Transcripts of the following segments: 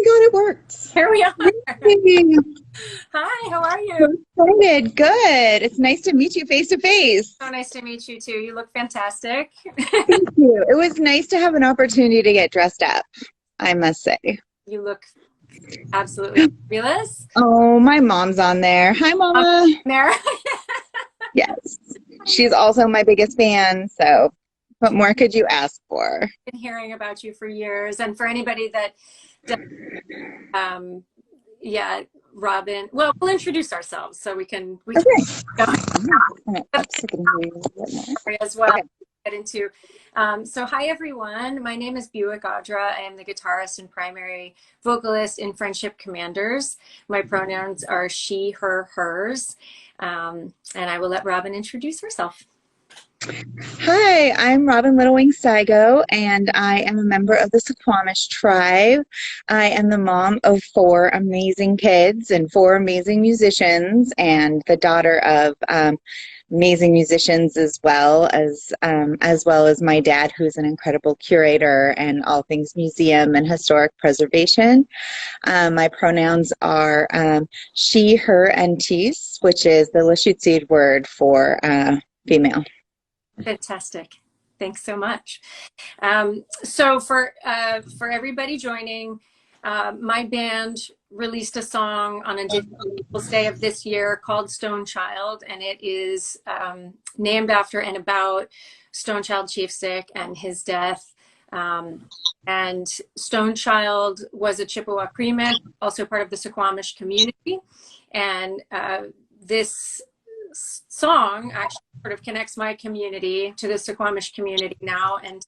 God, it worked. Here we are. Yay. Hi, how are you? So excited. Good. It's nice to meet you face to face. So nice to meet you too. You look fantastic. Thank you. It was nice to have an opportunity to get dressed up, I must say. You look absolutely fabulous. Oh, my mom's on there. Hi, Mama. There. Yes. She's also my biggest fan, so what more could you ask for? I've been hearing about you for years, and for anybody that yeah, Robin. Well, we'll introduce ourselves so we can Okay. go Okay. as well. Okay. Get into. So hi everyone, my name is Buick Audra. I am the guitarist and primary vocalist in Friendship Commanders. My pronouns are she, her, hers, and I will let Robin introduce herself. Hi, I'm Robin Littlewing Sigo, and I am a member of the Suquamish tribe. I am the mom of 4 amazing kids and 4 amazing musicians, and the daughter of amazing musicians as well as my dad, who's an incredible curator and all things museum and historic preservation. My pronouns are she, her, and tis, which is the Lushootseed word for female. Fantastic. Thanks so much. So for everybody joining, my band released a song on Indigenous Peoples Day of this year called Stonechild, and it is named after and about Stonechild Chiefstick and his death. And Stonechild was a Chippewa Cree man, also part of the Suquamish community, and this song actually sort of connects my community to the Suquamish community now, and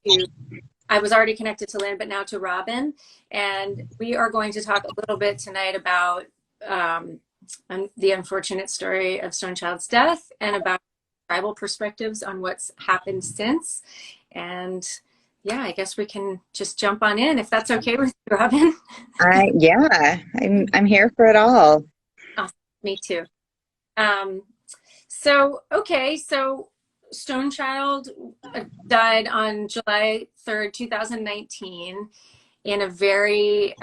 I was already connected to Lynn, but now to Robin. And we are going to talk a little bit tonight about the unfortunate story of Stonechild's death and about tribal perspectives on what's happened since. And yeah, I guess we can just jump on in if that's okay with you, Robin. Yeah, I'm here for it all. Awesome. Me too. So Stonechild died on July 3rd, 2019 in a very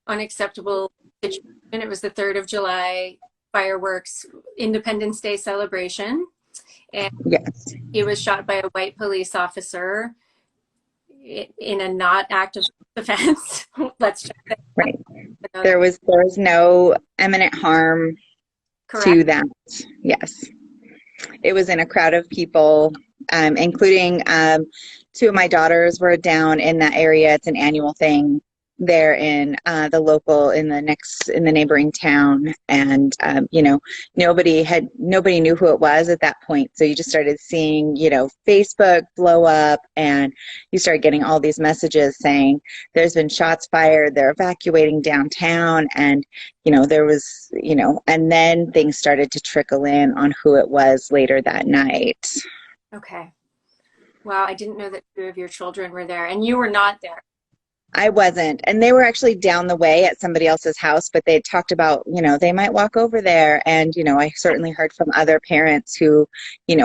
unacceptable situation. It was the 3rd of July fireworks Independence Day celebration. And yes, he was shot by a white police officer in a not active defense. Let's check that. Right. There was no imminent harm. Correct. To that. Yes. It was in a crowd of people, including 2 of my daughters were down in that area. It's an annual thing there in in the neighboring town. And, nobody knew who it was at that point. So you just started seeing, Facebook blow up, and you started getting all these messages saying there's been shots fired, they're evacuating downtown. And, there was, and then things started to trickle in on who it was later that night. Okay. Wow. I didn't know that 2 of your children were there, and you were not there. I wasn't. And they were actually down the way at somebody else's house, but they talked about, they might walk over there. And, I certainly heard from other parents who,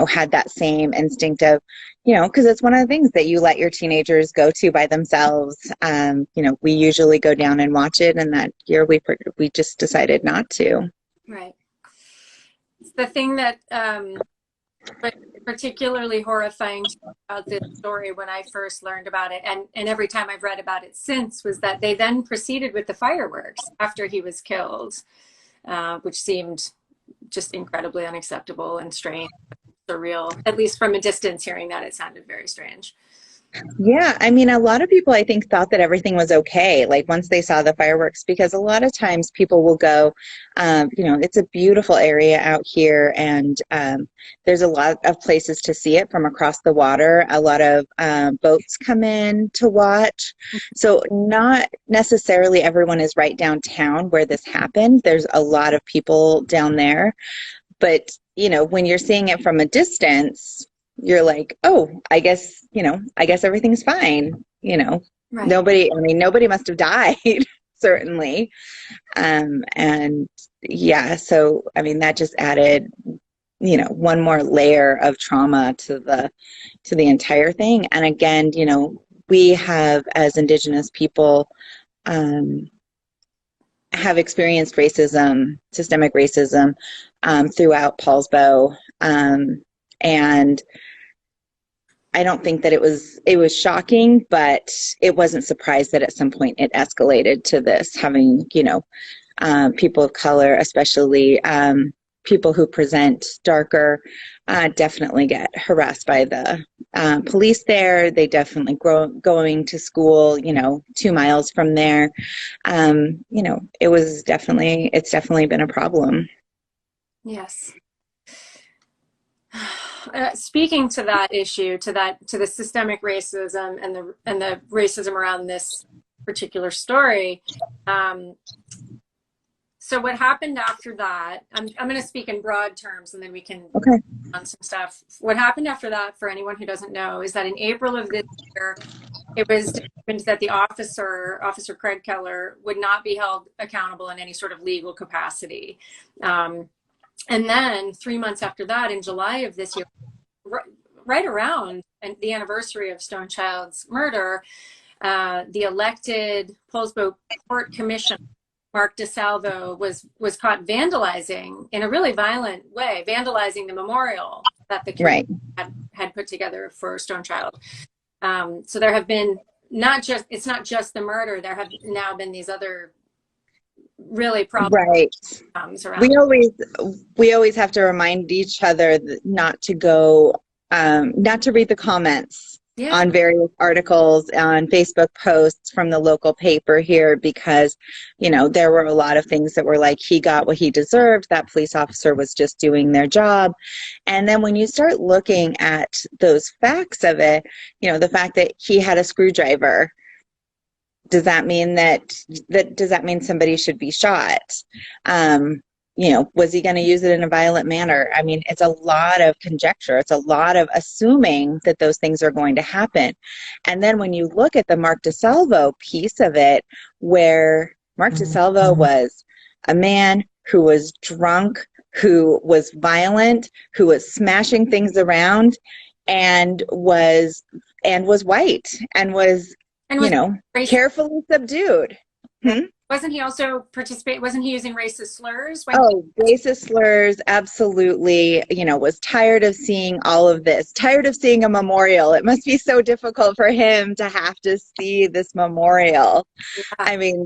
had that same instinct of, because it's one of the things that you let your teenagers go to by themselves. We usually go down and watch it. And that year we just decided not to. Right. The thing that particularly horrifying about this story when I first learned about it, and every time I've read about it since, was that they then proceeded with the fireworks after he was killed, which seemed just incredibly unacceptable and strange, surreal. At least from a distance, hearing that, it sounded very strange. Yeah, I mean, a lot of people, I think, thought that everything was okay, like once they saw the fireworks, because a lot of times people will go, it's a beautiful area out here, and there's a lot of places to see it from across the water. A lot of boats come in to watch. So not necessarily everyone is right downtown where this happened. There's a lot of people down there. But, when you're seeing it from a distance, you're like, oh, I guess everything's fine. Right. Nobody must have died, certainly. And yeah, so, that just added, one more layer of trauma to the entire thing. And again, we have, as Indigenous people, have experienced racism, systemic racism, throughout Paulsbo. And I don't think that it was shocking, but it wasn't surprised that at some point it escalated to this, having, people of color, especially people who present darker, definitely get harassed by the police there. They definitely going to school, 2 miles from there. It's definitely been a problem. Yes. Speaking to that issue, to the systemic racism and the racism around this particular story. So what happened after that? I'm going to speak in broad terms, and then we can on some stuff. What happened after that, for anyone who doesn't know, is that in April of this year, it was determined that the Officer Craig Keller, would not be held accountable in any sort of legal capacity. And then 3 months after that, in July of this year, right around the anniversary of Stonechild's murder, the elected Paulsbo Court Commissioner, Mark DeSalvo, was caught vandalizing in a really violent way, vandalizing the memorial that the community had put together for Stonechild. So there have been it's not just the murder. There have now been these other really problems around. We always have to remind each other not to read the comments on various articles, on Facebook posts from the local paper here, because there were a lot of things that were like, he got what he deserved, that police officer was just doing their job. And then when you start looking at those facts of it, the fact that he had a screwdriver, does that mean somebody should be shot? Was he going to use it in a violent manner? I mean, it's a lot of conjecture. It's a lot of assuming that those things are going to happen. And then when you look at the Mark DeSalvo piece of it, where Mark DeSalvo was a man who was drunk, who was violent, who was smashing things around, and was white, and was carefully subdued. Wasn't he also wasn't he using racist slurs? Racist slurs, absolutely. Was tired of seeing all of this, tired of seeing a memorial. It must be so difficult for him to have to see this memorial. Yeah.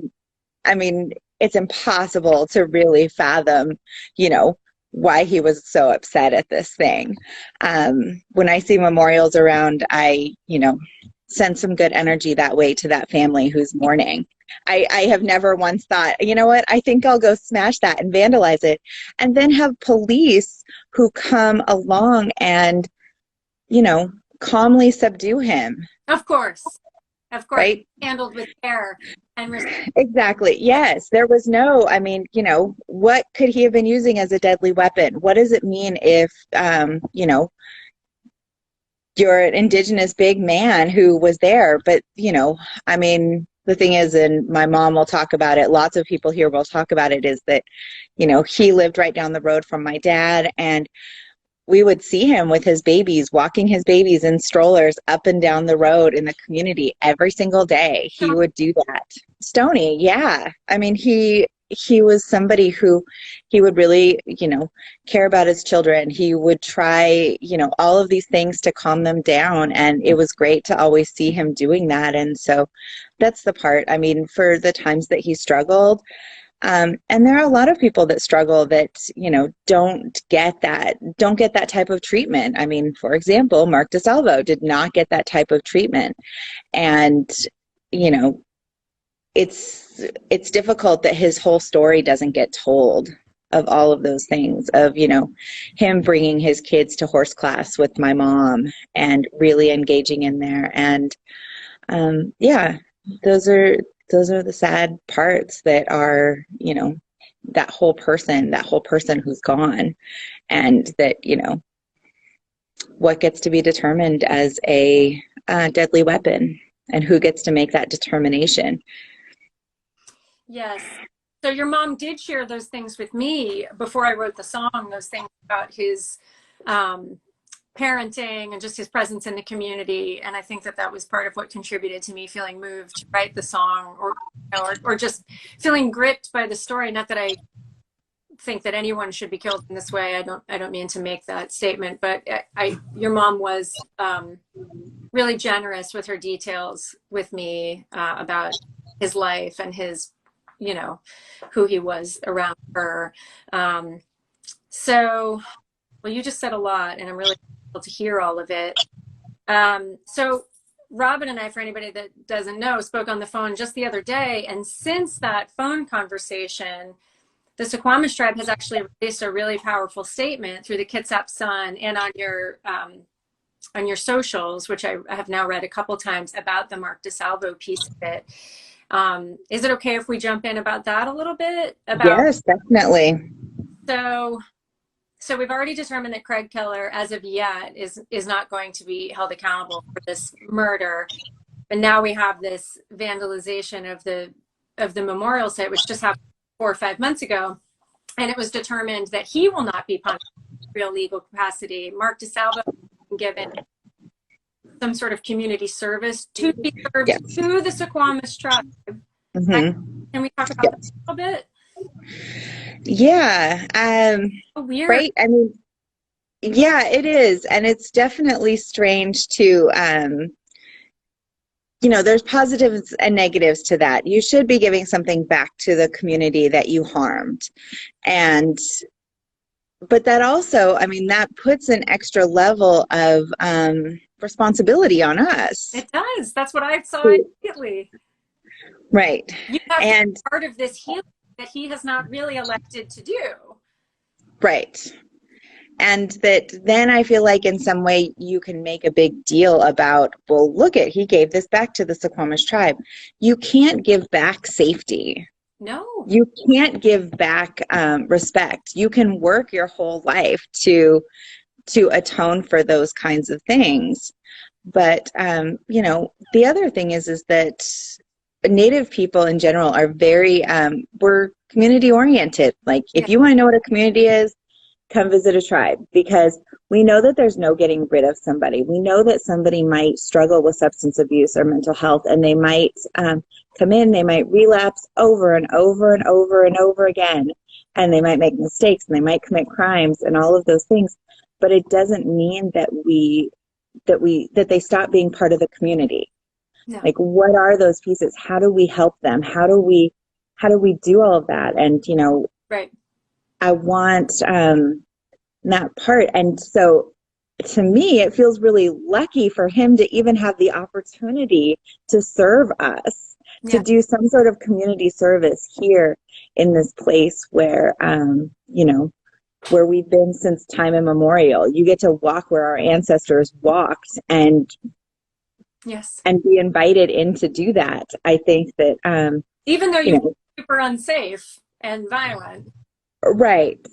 I mean, it's impossible to really fathom, why he was so upset at this thing. When I see memorials around, I, send some good energy that way to that family who's mourning. I have never once thought, you know what, I think I'll go smash that and vandalize it, and then have police who come along and, calmly subdue him. Of course, right? Handled with care and respect. Exactly. Yes. There was no, what could he have been using as a deadly weapon? What does it mean if, you're an indigenous big man who was there? But, the thing is, and my mom will talk about it, lots of people here will talk about it, is that, he lived right down the road from my dad, and we would see him with his babies, walking his babies in strollers up and down the road in the community every single day. He would do that. Stony, yeah. He was somebody who, he would really, care about his children. He would try, all of these things to calm them down. And it was great to always see him doing that. And so that's the part, for the times that he struggled. And there are a lot of people that struggle that, don't get that type of treatment. For example, Mark DeSalvo did not get that type of treatment. And, it's difficult that his whole story doesn't get told, of all of those things, of, him bringing his kids to horse class with my mom and really engaging in there. And, those are the sad parts that are, that whole person who's gone, and that, what gets to be determined as a deadly weapon, and who gets to make that determination. Yes. So your mom did share those things with me before I wrote the song, those things about his parenting and just his presence in the community. And I think that that was part of what contributed to me feeling moved to write the song, or just feeling gripped by the story. Not that I think that anyone should be killed in this way. I don't mean to make that statement, but your mom was really generous with her details with me about his life and his, you know, who he was around her. So, well, you just said a lot, and I'm really able to hear all of it. So Robin and I, for anybody that doesn't know, spoke on the phone just the other day. And since that phone conversation, the Suquamish tribe has actually released a really powerful statement through the Kitsap Sun and on your socials, which I have now read a couple times, about the Mark DeSalvo piece of it. Is it okay if we jump in about that a little bit? Yes, definitely. So we've already determined that Craig Keller, as of yet, is not going to be held accountable for this murder. But now we have this vandalization of the memorial site, which just happened 4 or 5 months ago, and it was determined that he will not be punished in real legal capacity. Mark DeSalvo given some sort of community service to be served to the Suquamish tribe. Mm-hmm. Can we talk about that a little bit? Yeah. Weird. Right. I mean, yeah, it is. And it's definitely strange to, you know, there's positives and negatives to that. You should be giving something back to the community that you harmed. But that also, I mean, that puts an extra level of responsibility on us. It does. That's what I saw immediately. Right. You have to be part of this healing that he has not really elected to do. Right. And that then I feel like in some way you can make a big deal about, well, look at, he gave this back to the Suquamish tribe. You can't give back safety. No. You can't give back respect. You can work your whole life to atone for those kinds of things. But, you know, the other thing is that Native people in general are very, we're community oriented. Like, if you want to know what a community is, come visit a tribe, because we know that there's no getting rid of somebody. We know that somebody might struggle with substance abuse or mental health, and they might come in, they might relapse over and over and over and over again, and they might make mistakes, and they might commit crimes and all of those things. But it doesn't mean that they stop being part of the community. No. Like, what are those pieces? How do we help them? How do we do all of that? And, you know, right. I want that part. And so to me, it feels really lucky for him to even have the opportunity to serve us, to do some sort of community service here in this place where, you know, where we've been since time immemorial. You get to walk where our ancestors walked and be invited in to do that. I think that even though you're super unsafe and violent. Right.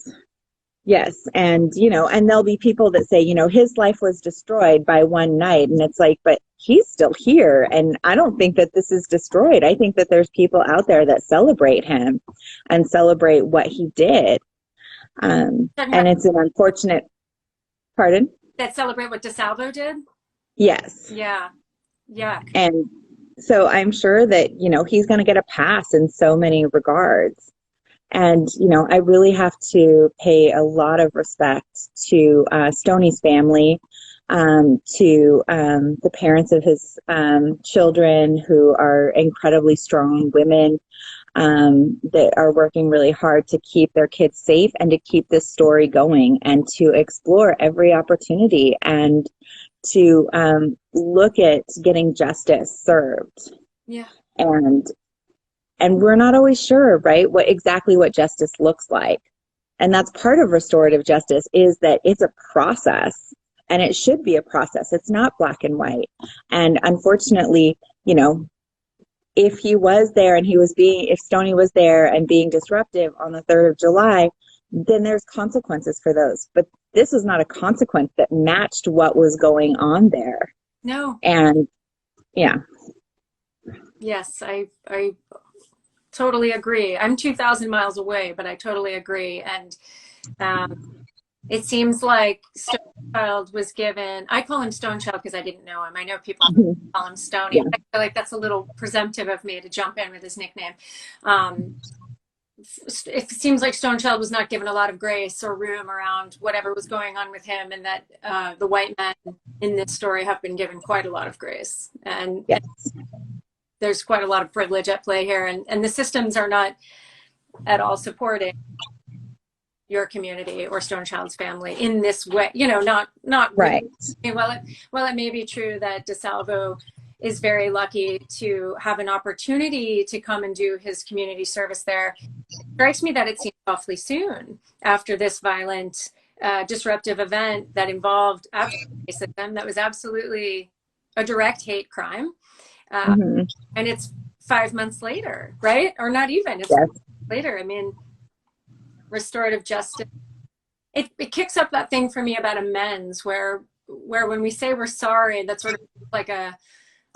Yes. And, you know, and there'll be people that say, you know, his life was destroyed by one night. And it's like, but he's still here. And I don't think that this is destroyed. I think that there's people out there that celebrate him and celebrate what he did. And it's an unfortunate, pardon? That celebrate what DeSalvo did? Yes. Yeah. Yeah. And so I'm sure that, you know, he's going to get a pass in so many regards. And, you know, I really have to pay a lot of respect to Stoney's family, to the parents of his children, who are incredibly strong women that are working really hard to keep their kids safe and to keep this story going and to explore every opportunity and to look at getting justice served. Yeah. And we're not always sure, right, what justice looks like. And that's part of restorative justice, is that it's a process, and it should be a process. It's not black and white. And unfortunately, you know, if he was there and if Stoney was there and being disruptive on the 3rd of July, then there's consequences for those. But this is not a consequence that matched what was going on there. No. And yeah. Yes, I totally agree. I'm 2,000 miles away, but I totally agree. And It seems like Stonechild was given, I call him Stonechild because I didn't know him. I know people call him Stony. Yeah. I feel like that's a little presumptive of me to jump in with his nickname. Um, it seems like Stonechild was not given a lot of grace or room around whatever was going on with him, and that the white men in this story have been given quite a lot of grace. And, Yes. and there's quite a lot of privilege at play here, and the systems are not at all supporting your community or Stonechild's family in this way, not right. Really. Well, it may be true that DeSalvo is very lucky to have an opportunity to come and do his community service there. It strikes me that it seems awfully soon after this violent, disruptive event that involved racism, that was absolutely a direct hate crime. And it's 5 months later, right? Or not even, it's yes. later. I mean, restorative justice, it kicks up that thing for me about amends, where when we say we're sorry, that's sort of like a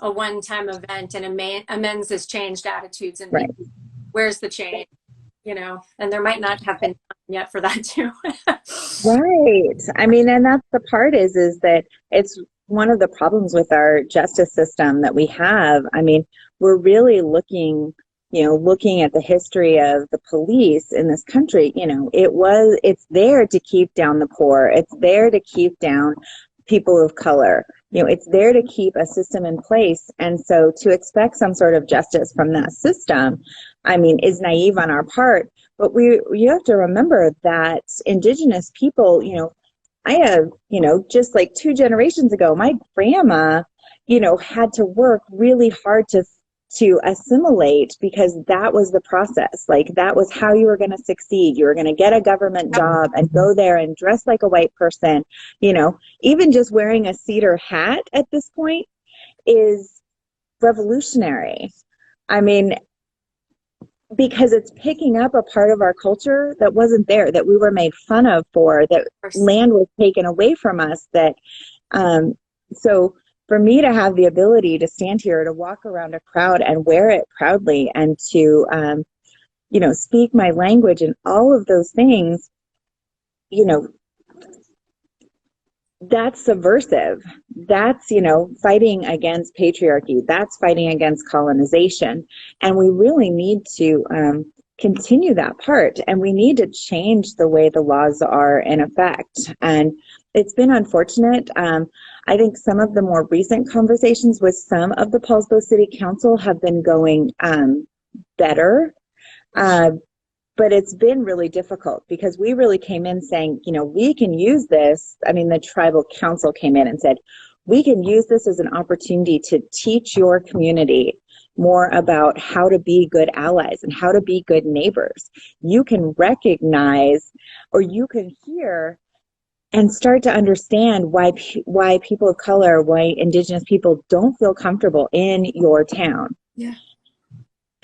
one-time event, and amends is changed attitudes, and right. Where's the change, and there might not have been time yet for that too. Right. I mean, and that's the part is that it's one of the problems with our justice system that we have. I mean, we're really looking at the history of the police in this country, it's there to keep down the poor. It's there to keep down people of color. It's there to keep a system in place. And so to expect some sort of justice from that system, I mean, is naive on our part. But you have to remember that Indigenous people, I have, just like 2 generations ago, my grandma, had to work really hard to assimilate, because that was the process. Like, that was how you were going to succeed. You were going to get a government job and go there and dress like a white person. Even just wearing a cedar hat at this point is revolutionary. I mean, because it's picking up a part of our culture that wasn't there, that we were made fun of for, that land was taken away from us, that so for me to have the ability to stand here, to walk around a crowd and wear it proudly, and to, speak my language and all of those things, that's subversive. That's, fighting against patriarchy. That's fighting against colonization. And we really need to continue that part. And we need to change the way the laws are in effect. And it's been unfortunate. I think some of the more recent conversations with some of the Paulsbo City Council have been going better. But it's been really difficult, because we really came in saying, we can use this. I mean, the tribal council came in and said, we can use this as an opportunity to teach your community more about how to be good allies and how to be good neighbors. You can recognize, or you can hear and start to understand why people of color, why Indigenous people don't feel comfortable in your town. Yeah.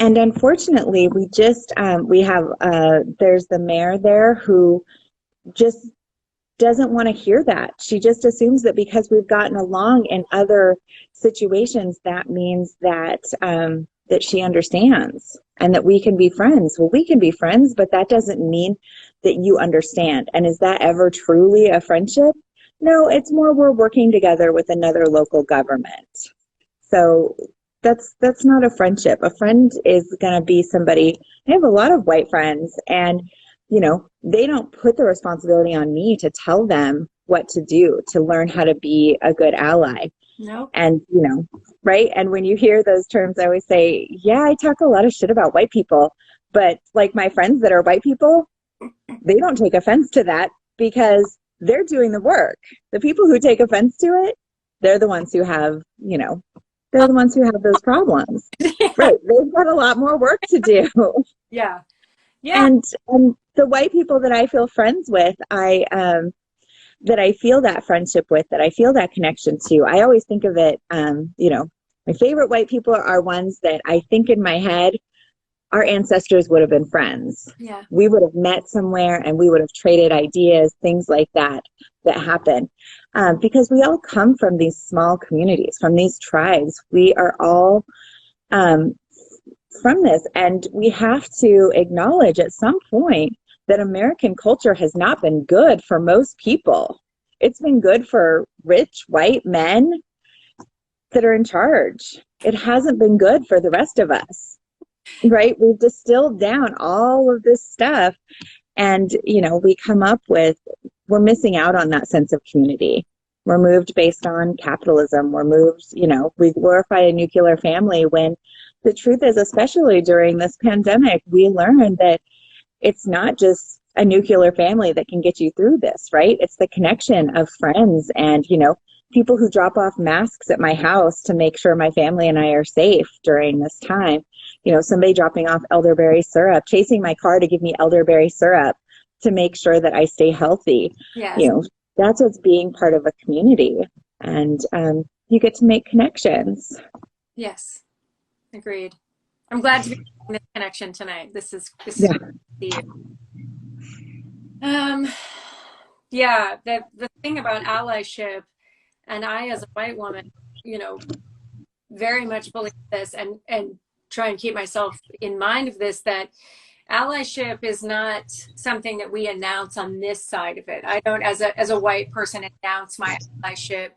And unfortunately, we just, we have, there's the mayor there who just doesn't want to hear that. She just assumes that because we've gotten along in other situations, that means that, that she understands and that we can be friends. Well, we can be friends, but that doesn't mean that you understand. And is that ever truly a friendship? No, it's more we're working together with another local government. So that's not a friendship. A friend is going to be somebody. I have a lot of white friends, and they don't put the responsibility on me to tell them what to do, to learn how to be a good ally. No. And right. And when you hear those terms, I always say, yeah, I talk a lot of shit about white people, but like my friends that are white people, they don't take offense to that, because they're doing the work. The people who take offense to it, they're the ones who have, they're the ones who have those problems. Yeah. Right. They've got a lot more work to do. Yeah. Yeah. And the white people that I feel friends with, that I feel that friendship with, that I feel that connection to, I always think of it, my favorite white people are ones that I think in my head, our ancestors would have been friends. Yeah. We would have met somewhere and we would have traded ideas, things like that happen. Because we all come from these small communities, from these tribes. We are all from this, and we have to acknowledge at some point that American culture has not been good for most people. It's been good for rich white men that are in charge. It hasn't been good for the rest of us, right? We've distilled down all of this stuff, and, you know, we come up with, we're missing out on that sense of community. We're moved based on capitalism. We're moved, you know, we glorify a nuclear family when the truth is, especially during this pandemic, we learned that it's not just a nuclear family that can get you through this, right? It's the connection of friends and, you know, people who drop off masks at my house to make sure my family and I are safe during this time. You know, somebody dropping off elderberry syrup, chasing my car to give me elderberry syrup to make sure that I stay healthy. Yes. You know, that's what's being part of a community. And you get to make connections. Yes. Agreed. I'm glad to be making this connection tonight. This is Yeah. Yeah, the thing about allyship, and I as a white woman, you know, very much believe this and try and keep myself in mind of this, that allyship is not something that we announce on this side of it. I don't, as a white person, announce my allyship.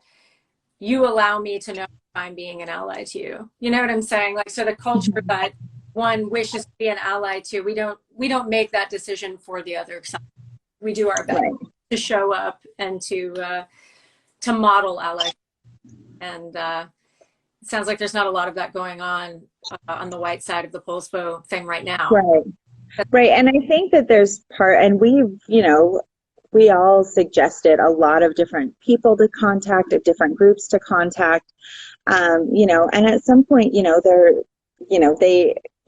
You allow me to know if I'm being an ally to you. You know what I'm saying? Like, so the culture that one wishes to be an ally to, we don't make that decision for the other side. We do our best to show up and to model allyship. And it sounds like there's not a lot of that going on the white side of the Polsbo thing right now. Right. Right. And I think that there's and we all suggested a lot of different people to contact, different groups to contact, you know, and at some point, you know,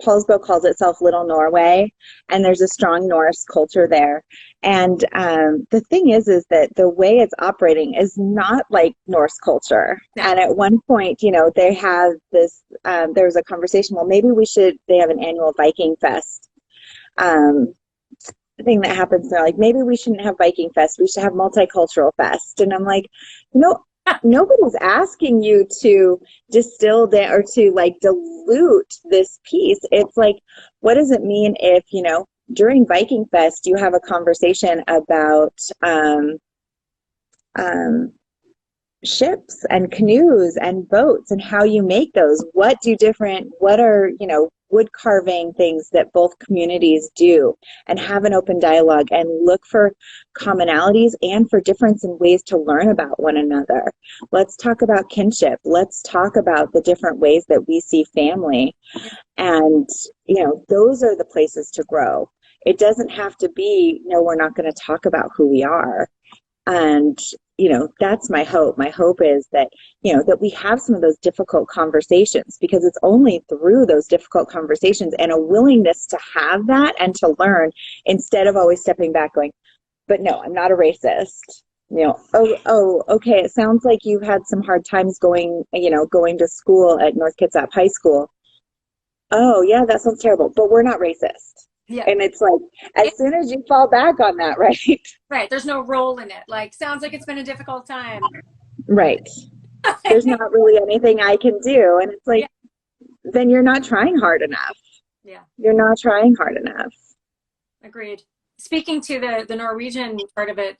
Polsbo calls itself Little Norway, and there's a strong Norse culture there. And the thing is that the way it's operating is not like Norse culture. Yeah. And at one point, you know, they have this, there was a conversation, well, maybe they have an annual Viking Fest thing that happens there. Like, maybe we shouldn't have Viking Fest. We should have Multicultural Fest. And I'm like, you know, nobody's asking you to distill down or to like dilute this piece. It's like, what does it mean if, you know, during Viking Fest, you have a conversation about ships and canoes and boats and how you make those? What are, you know, wood carving things that both communities do, and have an open dialogue and look for commonalities and for difference in ways to learn about one another. Let's talk about kinship. Let's talk about the different ways that we see family. And, you know, those are the places to grow. It doesn't have to be, no, we're not going to talk about who we are. And, you know, that's my hope. My hope is that, you know, that we have some of those difficult conversations, because it's only through those difficult conversations and a willingness to have that and to learn, instead of always stepping back going, but no, I'm not a racist. You know, okay, it sounds like you've had some hard times going to school at North Kitsap High School. Oh, yeah, that sounds terrible, but we're not racist. Yeah. And it's like, as soon as you fall back on that, right? Right. There's no role in it. Like, sounds like it's been a difficult time. Right. There's not really anything I can do. And it's like, then you're not trying hard enough. Yeah. You're not trying hard enough. Agreed. Speaking to the Norwegian part of it,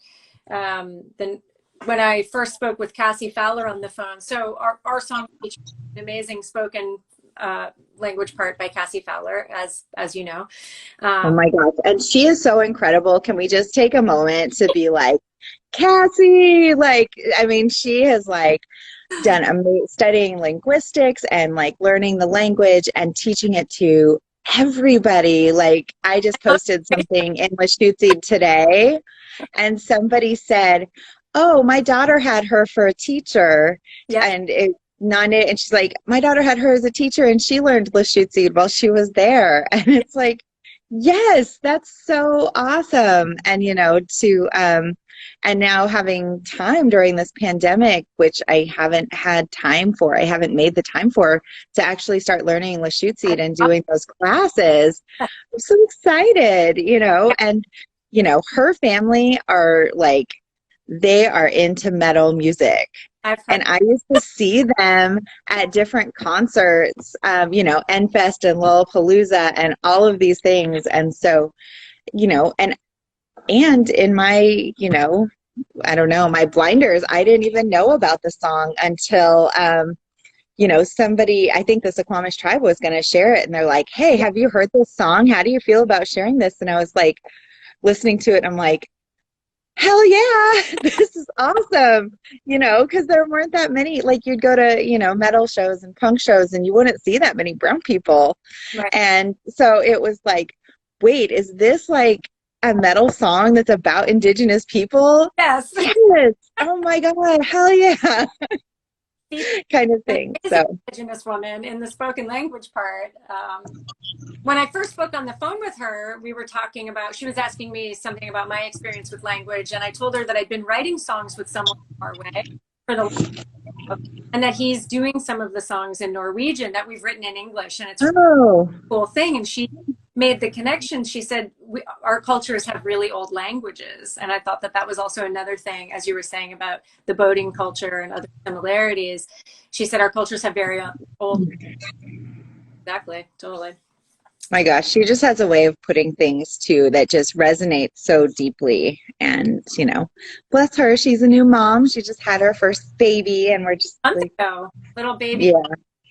then when I first spoke with Cassie Fowler on the phone, so our song features an amazing spoken language part by Cassie Fowler, as you know. Oh my gosh. And she is so incredible. Can we just take a moment to be like, Cassie, like, I mean, she has like done studying linguistics and like learning the language and teaching it to everybody. Like, I just posted something in Lashutsi today, and somebody said, oh, my daughter had her for a teacher. Yeah. And and she's like, my daughter had her as a teacher and she learned Lashutsi while she was there. And it's like, yes, that's so awesome. And, you know, and now having time during this pandemic, which I haven't had time for, I haven't made the time for, to actually start learning Lashutsi and doing those classes. I'm so excited, you know. And, you know, her family are like, they are into metal music. And I used to see them at different concerts, you know, Enfest and Lollapalooza and all of these things. And so, you know, and and in my, I don't know, my blinders, I didn't even know about the song until, somebody, I think the Suquamish tribe was going to share it. And they're like, hey, have you heard this song? How do you feel about sharing this? And I was like, listening to it, and I'm like, hell yeah, this is awesome. Because there weren't that many, like you'd go to, metal shows and punk shows and you wouldn't see that many brown people. Right. And so it was like, wait, is this like a metal song that's about Indigenous people? Yes. Yes. Oh my God, hell yeah. Kind of thing. So Indigenous woman in the spoken language part. When I first spoke on the phone with her, we were talking about, she was asking me something about my experience with language, and I told her that I'd been writing songs with someone far away for the, and that he's doing some of the songs in Norwegian that we've written in English, and it's a cool thing. And she made the connection. She said, our cultures have really old languages. And I thought that that was also another thing, as you were saying about the boating culture and other similarities. She said, our cultures have very old. Exactly. Totally. My gosh, she just has a way of putting things too that just resonates so deeply. And, bless her, she's a new mom. She just had her first baby, and we're just like, little baby. Yeah.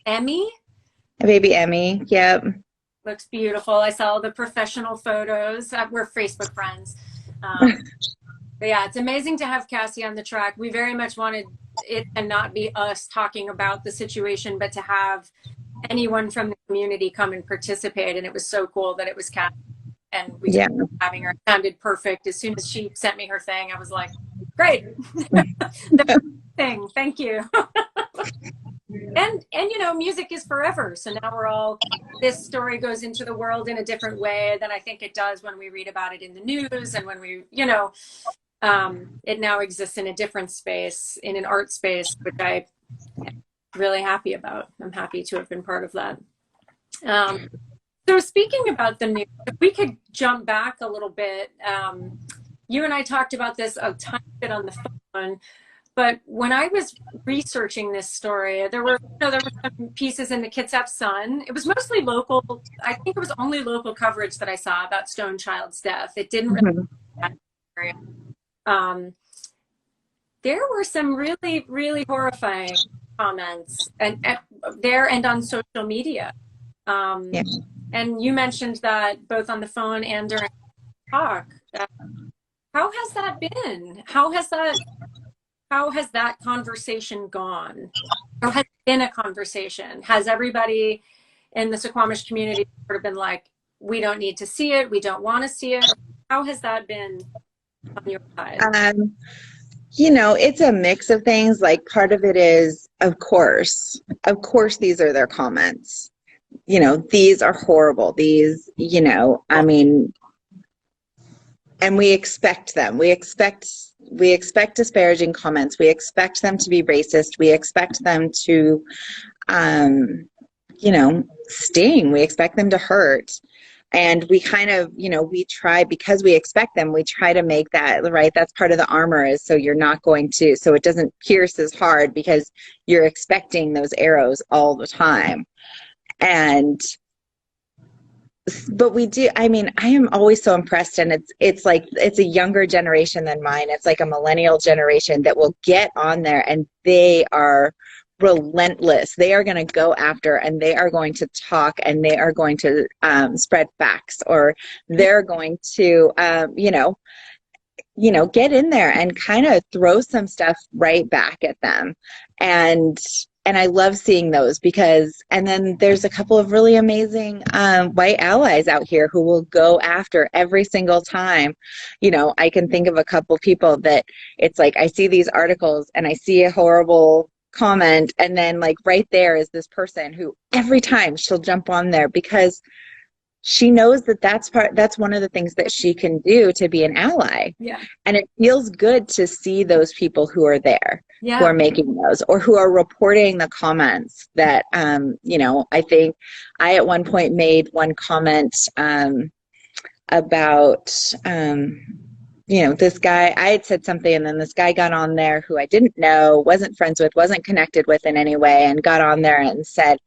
Emmy? Baby Emmy. Yep. Looks beautiful. I saw the professional photos. We're Facebook friends. But yeah, it's amazing to have Cassie on the track. We very much wanted it to not be us talking about the situation, but to have anyone from the community come and participate. And it was so cool that it was Cassie, and we having her. It sounded perfect. As soon as she sent me her thing, I was like, great. The thing. Thank you. And music is forever. So now this story goes into the world in a different way than I think it does when we read about it in the news, and when we, it now exists in a different space, in an art space, which I'm really happy about. I'm happy to have been part of that. So speaking about the news, if we could jump back a little bit, you and I talked about this a tiny bit on the phone. But when I was researching this story, there were some pieces in the Kitsap Sun. It was mostly local. I think it was only local coverage that I saw about Stonechild's death. It didn't really. There were some really, really horrifying comments and on social media. And you mentioned that both on the phone and during the talk. How has that been? How has that conversation gone? Or has it been a conversation? Has everybody in the Suquamish community sort of been like, we don't need to see it, we don't want to see it? How has that been on your side? It's a mix of things. Like, part of it is, of course, these are their comments. These are horrible. These, and we expect them. We expect disparaging comments. We expect them to be racist. We expect them to, sting. We expect them to hurt. And we kind of, we try, because we expect them, we try to make that, right? That's part of the armor, is so you're not going to, so it doesn't pierce as hard, because you're expecting those arrows all the time. But we do, I am always so impressed, and it's like, it's a younger generation than mine. It's like a millennial generation that will get on there, and they are relentless. They are going to go after, and they are going to talk, and they are going to spread facts, or they're going to, get in there and kind of throw some stuff right back at them. And I love seeing those, because, and then there's a couple of really amazing white allies out here who will go after every single time. I can think of a couple people that it's like, I see these articles and I see a horrible comment, and then like right there is this person who every time she'll jump on there, because she knows that that's one of the things that she can do to be an ally. Yeah. And it feels good to see those people who are there, who are making those, or who are reporting the comments that, I think I at one point made one comment about, this guy, I had said something, and then this guy got on there who I didn't know, wasn't friends with, wasn't connected with in any way, and got on there and said,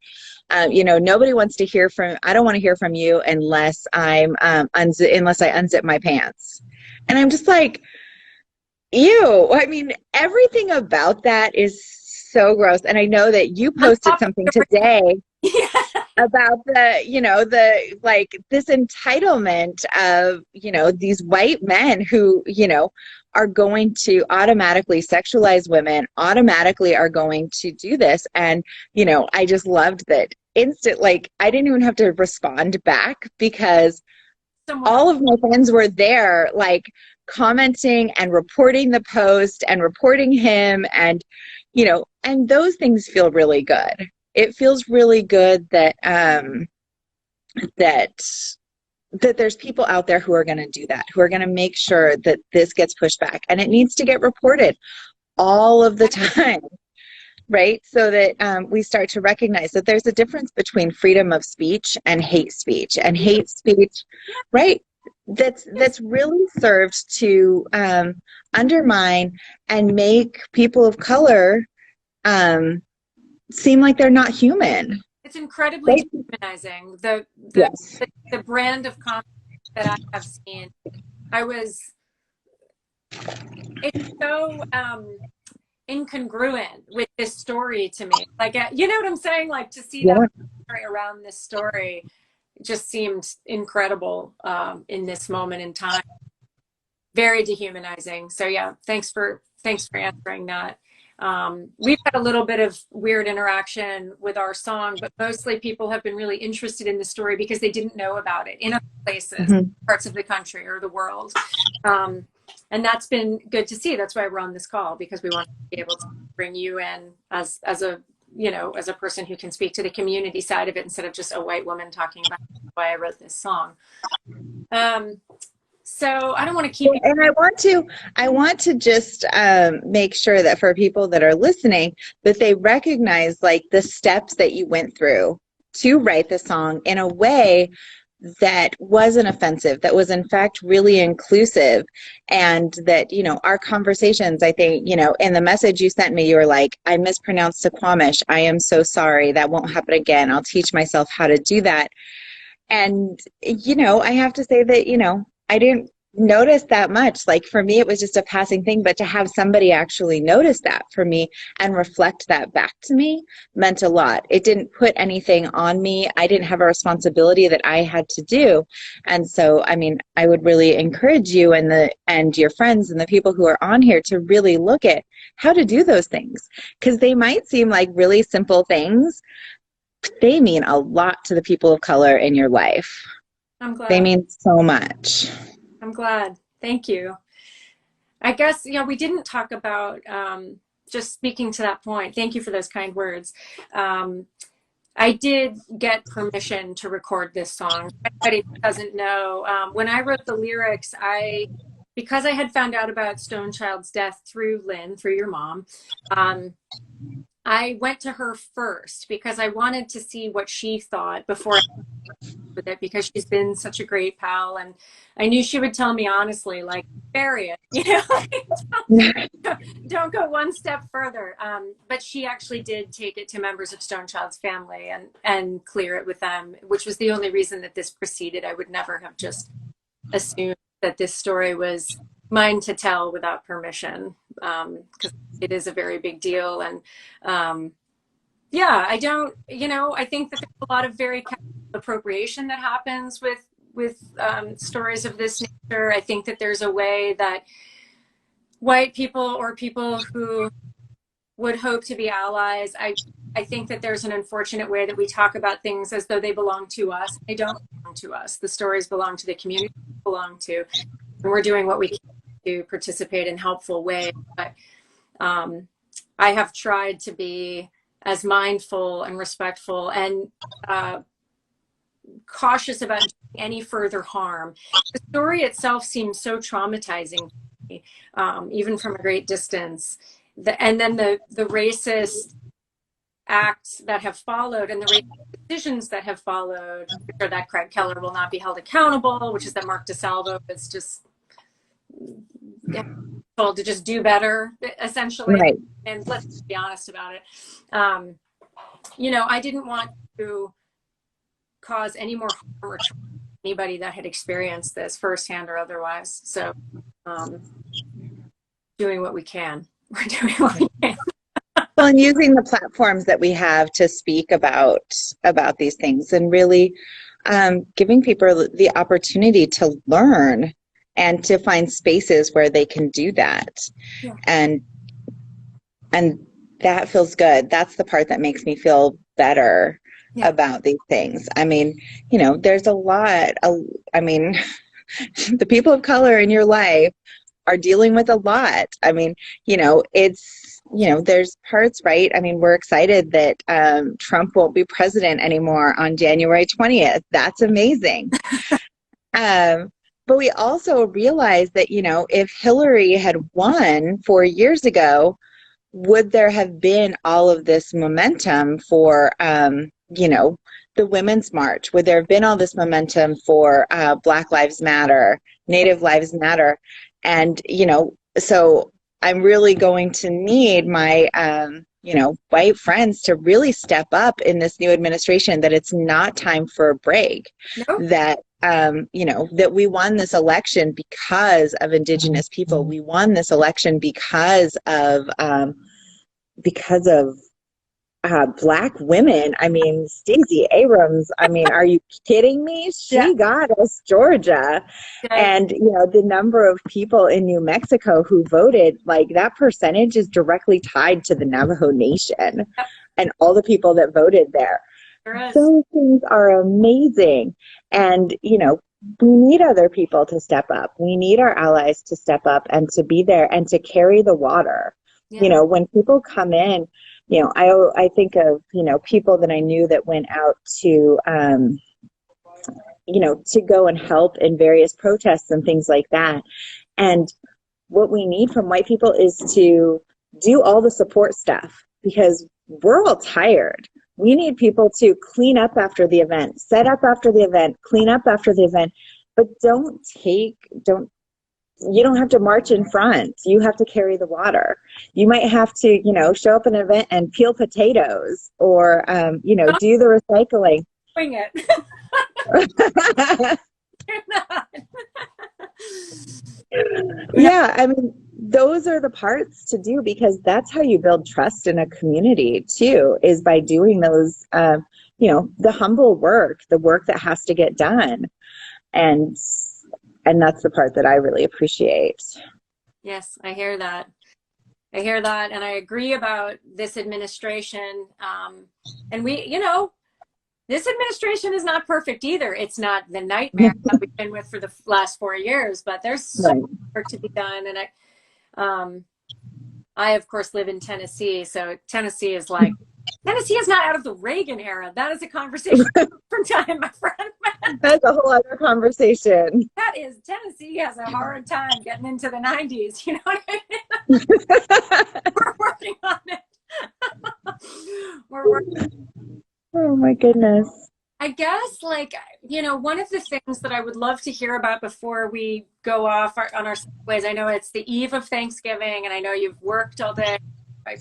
nobody wants to I don't want to hear from you unless unless I unzip my pants. And I'm just like, ew. I mean, everything about that is so gross. And I know that you posted something today yeah. about the, the like this entitlement of, these white men who, are going to automatically sexualize women, automatically are going to do this. And, I just loved that like, I didn't even have to respond back because all of my friends were there, like commenting and reporting the post and reporting him. And, and those things feel really good. It feels really good that, that there's people out there who are going to do that, who are going to make sure that this gets pushed back, and it needs to get reported all of the time, right? So that we start to recognize that there's a difference between freedom of speech and hate speech, right? That's really served to undermine and make people of color seem like they're not human. It's incredibly dehumanizing. The brand of comedy that I have seen, it's so incongruent with this story to me. Like, you know what I'm saying? Like, to see that story around this story just seemed incredible in this moment in time. Very dehumanizing. So yeah, thanks for answering that. We've had a little bit of weird interaction with our song, but mostly people have been really interested in the story because they didn't know about it in other places, parts of the country or the world. And that's been good to see. That's why we're on this call, because we want to be able to bring you in as a person who can speak to the community side of it instead of just a white woman talking about why I wrote this song. So I don't want to keep. And I want to just make sure that for people that are listening, that they recognize like the steps that you went through to write the song in a way that wasn't offensive, that was in fact really inclusive, and that, our conversations, I think, in the message you sent me, you were like, I mispronounced Suquamish. I am so sorry. That won't happen again. I'll teach myself how to do that. And, I have to say that, I didn't notice that much. Like, for me, it was just a passing thing, but to have somebody actually notice that for me and reflect that back to me meant a lot. It didn't put anything on me. I didn't have a responsibility that I had to do. And so, I mean, I would really encourage you and your friends and the people who are on here to really look at how to do those things, because they might seem like really simple things. They mean a lot to the people of color in your life. I'm glad. They mean so much. I'm glad. Thank you. I guess, we didn't talk about, just speaking to that point. Thank you for those kind words. I did get permission to record this song. Anybody who doesn't know, when I wrote the lyrics, because I had found out about Stonechild's death through Lynn, through your mom, I went to her first because I wanted to see what she thought before I with it, because she's been such a great pal, and I knew she would tell me honestly, like, bury it, don't go one step further. But she actually did take it to members of Stonechild's family and clear it with them, which was the only reason that this proceeded. I would never have just assumed that this story was mine to tell without permission, because it is a very big deal. And I don't, I think that there's a lot of very appropriation that happens with stories of this nature. I think that there's a way that white people or people who would hope to be allies, I think that there's an unfortunate way that we talk about things as though they belong to us. They don't belong to us. The stories belong to the community, belong to, and we're doing what we can to participate in helpful ways. But I have tried to be as mindful and respectful and cautious about any further harm. The story itself seems so traumatizing to me, even from a great distance. And then the racist acts that have followed and the racist decisions that have followed, or that Craig Keller will not be held accountable, which is that Mark DeSalvo is just told to just do better, essentially. Right. And let's be honest about it. I didn't want to cause any more harm or anybody that had experienced this firsthand or otherwise. So um, doing what we can. We're doing what we can. Well, and using the platforms that we have to speak about these things, and really giving people the opportunity to learn and to find spaces where they can do that. Yeah. And that feels good. That's the part that makes me feel better about these things. I mean, you know, there's a lot. I mean, the people of color in your life are dealing with a lot. I mean, you know, it's, you know, there's parts, right? I mean, we're excited that Trump won't be president anymore on January 20th. That's amazing. But we also realized that, you know, if Hillary had won 4 years ago, would there have been all of this momentum for, you know, the Women's March? Would there have been all this momentum for Black Lives Matter, Native Lives Matter? And, you know, so I'm really going to need my, you know, white friends to really step up in this new administration, that it's not time for a break, that, you know, that we won this election because of Indigenous people. We won this election because of Black women. I mean, Stacey Abrams, I mean, are you kidding me? She got us Georgia. And, you know, the number of people in New Mexico who voted, like, that percentage is directly tied to the Navajo Nation and all the people that voted there. Those things are amazing. And, you know, we need other people to step up. We need our allies to step up and to be there and to carry the water. You know, when people come in, you know, I think of, you know, people that I knew that went out to, you know, to go and help in various protests and things like that. And what we need from white people is to do all the support stuff, because we're all tired. We need people to clean up after the event, set up after the event, clean up after the event, but you don't have to march in front. You have to carry the water. You might have to, you know, show up at an event and peel potatoes, or, you know, do the recycling. Bring it. Yeah, I mean, those are the parts to do, because that's how you build trust in a community too, is by doing those, you know, the humble work, the work that has to get done. And that's the part that I really appreciate. Yes, I hear that. I hear that. And I agree about this administration. And we, you know, this administration is not perfect either. It's not the nightmare that we've been with for the last 4 years, but there's so much work to be done. And I, of course, live in Tennessee. So Tennessee is not out of the Reagan era. That is a conversation from time, my friend. That's a whole other conversation. Tennessee has a hard time getting into the 90s. You know what I mean? We're working on it. We're working. Oh my goodness. I guess, like, you know, one of the things that I would love to hear about before we go off on our segues, I know it's the eve of Thanksgiving, and I know you've worked all day.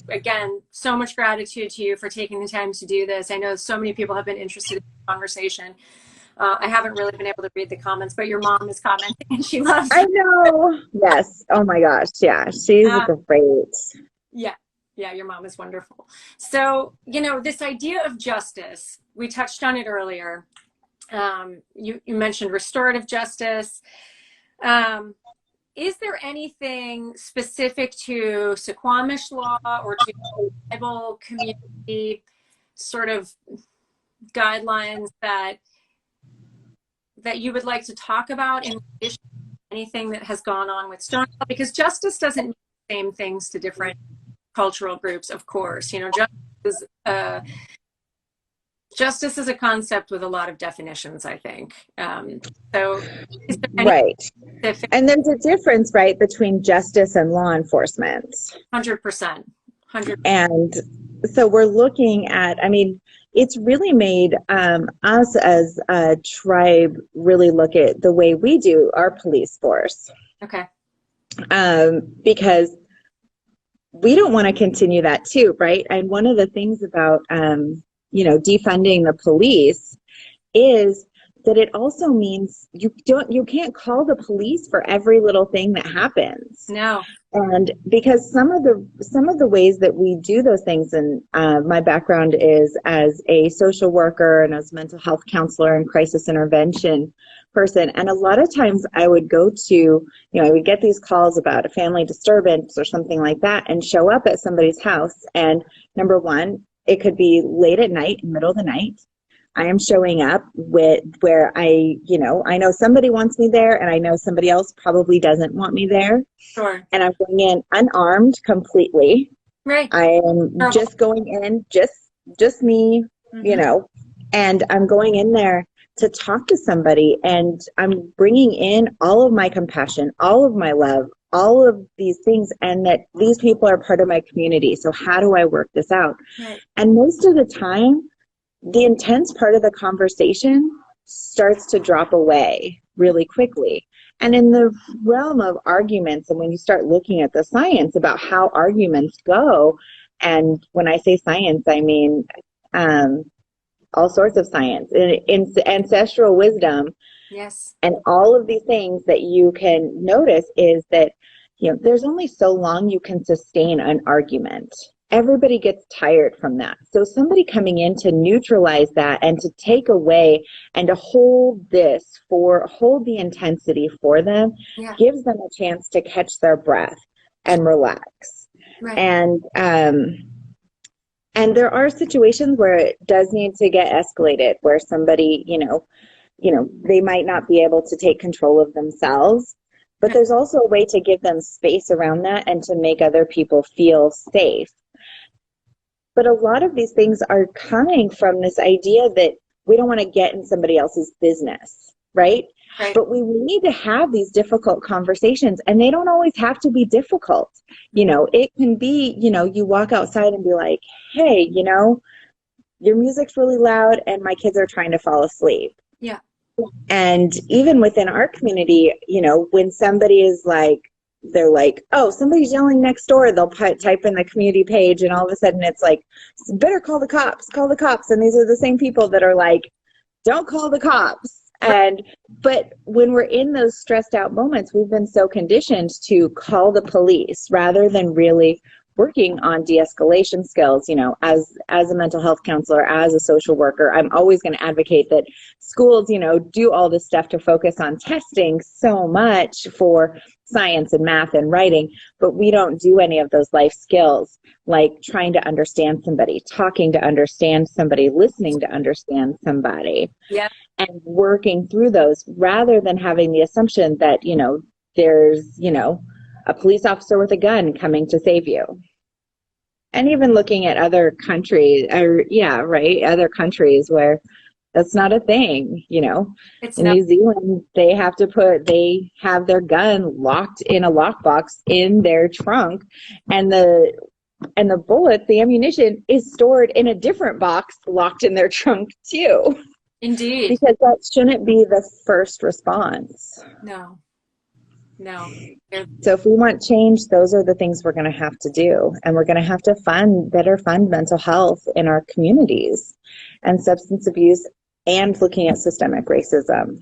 Again, so much gratitude to you for taking the time to do this. I know so many people have been interested in the conversation. I haven't really been able to read the comments, but your mom is commenting and she loves it. I know. Yes. Oh my gosh. Yeah. She's great. Yeah. Yeah. Your mom is wonderful. So, you know, this idea of justice, we touched on it earlier. You mentioned restorative justice. Is there anything specific to Suquamish law or to tribal community sort of guidelines that you would like to talk about in addition to anything that has gone on with Stonechild? Because justice doesn't mean the same things to different cultural groups, of course. You know, justice is a concept with a lot of definitions, I think. So right. And there's a difference, right, between justice and law enforcement. 100%. 100%. And so we're looking at, I mean, it's really made us as a tribe really look at the way we do our police force. Okay. Because we don't want to continue that too, right? And one of the things about, you know, defunding the police is that it also means you can't call the police for every little thing that happens. No. And because some of the ways that we do those things, and my background is as a social worker and as a mental health counselor and crisis intervention person, and a lot of times I would go to, I would get these calls about a family disturbance or something like that and show up at somebody's house, and number one, it could be late at night, middle of the night. I am showing up where I know somebody wants me there, and I know somebody else probably doesn't want me there. Sure. And I'm going in unarmed completely. Right. I am just going in, just me, and I'm going in there to talk to somebody, and I'm bringing in all of my compassion, all of my love, all of these things, and that these people are part of my community. So how do I work this out? Right. And most of the time, the intense part of the conversation starts to drop away really quickly. And in the realm of arguments, and when you start looking at the science about how arguments go, and when I say science, I mean all sorts of science, ancestral wisdom, yes, and all of these things that you can notice is that, there's only so long you can sustain an argument. Everybody gets tired from that. So somebody coming in to neutralize that and to take away and to hold the intensity for them, gives them a chance to catch their breath and relax. Right. And there are situations where it does need to get escalated, where somebody, they might not be able to take control of themselves. But there's also a way to give them space around that and to make other people feel safe. But a lot of these things are coming from this idea that we don't want to get in somebody else's business, right? Right. But we need to have these difficult conversations, and they don't always have to be difficult. It can be, you walk outside and be like, hey, your music's really loud and my kids are trying to fall asleep. Yeah. And even within our community, when somebody is like, they're like, oh, somebody's yelling next door, they'll type in the community page, and all of a sudden it's like, better call the cops. And these are the same people that are like, don't call the cops. But when we're in those stressed out moments, we've been so conditioned to call the police rather than really working on de-escalation skills. As a mental health counselor, as a social worker, I'm always going to advocate that schools, do all this stuff to focus on testing so much for science and math and writing, but we don't do any of those life skills, like trying to understand somebody, talking to understand somebody, listening to understand somebody, and working through those, rather than having the assumption that, there's, a police officer with a gun coming to save you. And even looking at other countries, other countries where that's not a thing, It's in New Zealand, they have their gun locked in a lockbox in their trunk, and the bullets, the ammunition, is stored in a different box locked in their trunk too. Indeed. Because that shouldn't be the first response. No. So if we want change, those are the things we're going to have to do. And we're going to have to better fund mental health in our communities, and substance abuse, and looking at systemic racism.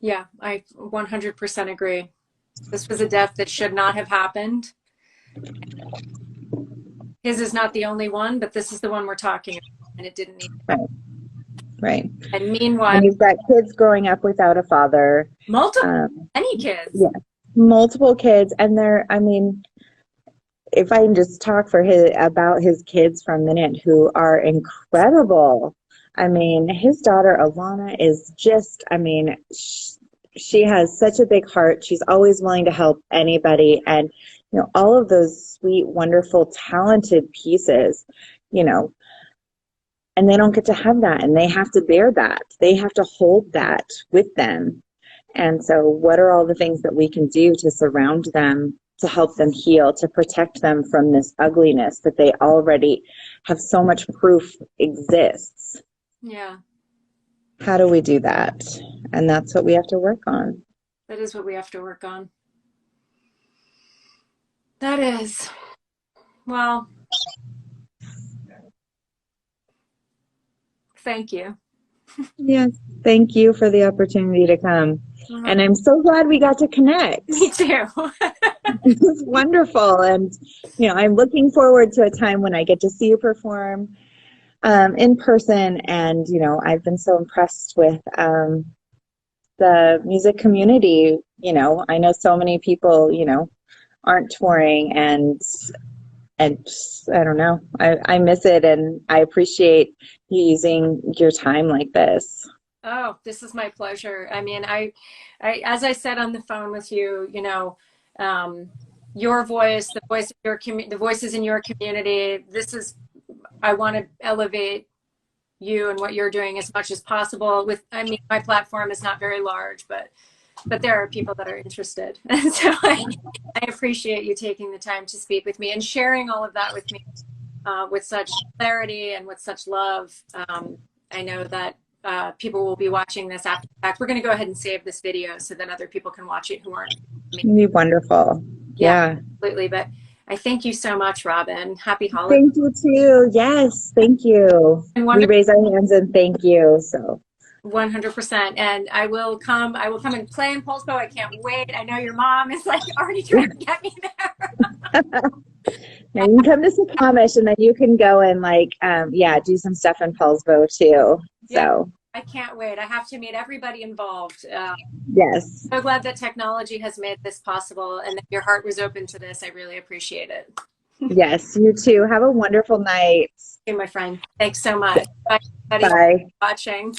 Yeah, I 100% agree. This was a death that should not have happened. His is not the only one, but this is the one we're talking about, and it didn't need to. Right. And meanwhile, and you've got kids growing up without a father. Many kids. Yeah, multiple kids. And if I can just talk about his kids for a minute, who are incredible. His daughter, Alana, is just, she has such a big heart. She's always willing to help anybody. And, all of those sweet, wonderful, talented pieces, and they don't get to have that, and they have to bear that. They have to hold that with them. And so what are all the things that we can do to surround them, to help them heal, to protect them from this ugliness that they already have so much proof exists? Yeah. How do we do that? And that's what we have to work on. That is what we have to work on. That is. Well, thank you. Yes, thank you for the opportunity to come. And I'm so glad we got to connect. Me too. This is wonderful. And, I'm looking forward to a time when I get to see you perform in person. And, I've been so impressed with the music community. I know so many people, aren't touring, and just, I don't know. I miss it, and I appreciate you using your time like this. Oh, this is my pleasure. I mean, as I said on the phone with you, your voice, the voice of your the voices in your community. I want to elevate you and what you're doing as much as possible. My platform is not very large, but there are people that are interested, and so I appreciate you taking the time to speak with me and sharing all of that with me with such clarity and with such love. I know that people will be watching this after the fact. We're going to go ahead and save this video so that other people can watch it who aren't. It'd be wonderful. Yeah. Absolutely. But I thank you so much, Robin. Happy holidays. Thank you too. Yes, thank you. We raise our hands and thank you. So 100%. And I will come and play in Polsbo. I can't wait. I know your mom is like already trying to get me there. Now you can come to Suquamish, and then you can go and do some stuff in Polsbo too. So I can't wait. I have to meet everybody involved. Yes. So glad that technology has made this possible and that your heart was open to this. I really appreciate it. Yes, you too. Have a wonderful night. Okay, my friend. Thanks so much. Bye, everybody. Bye. Watching.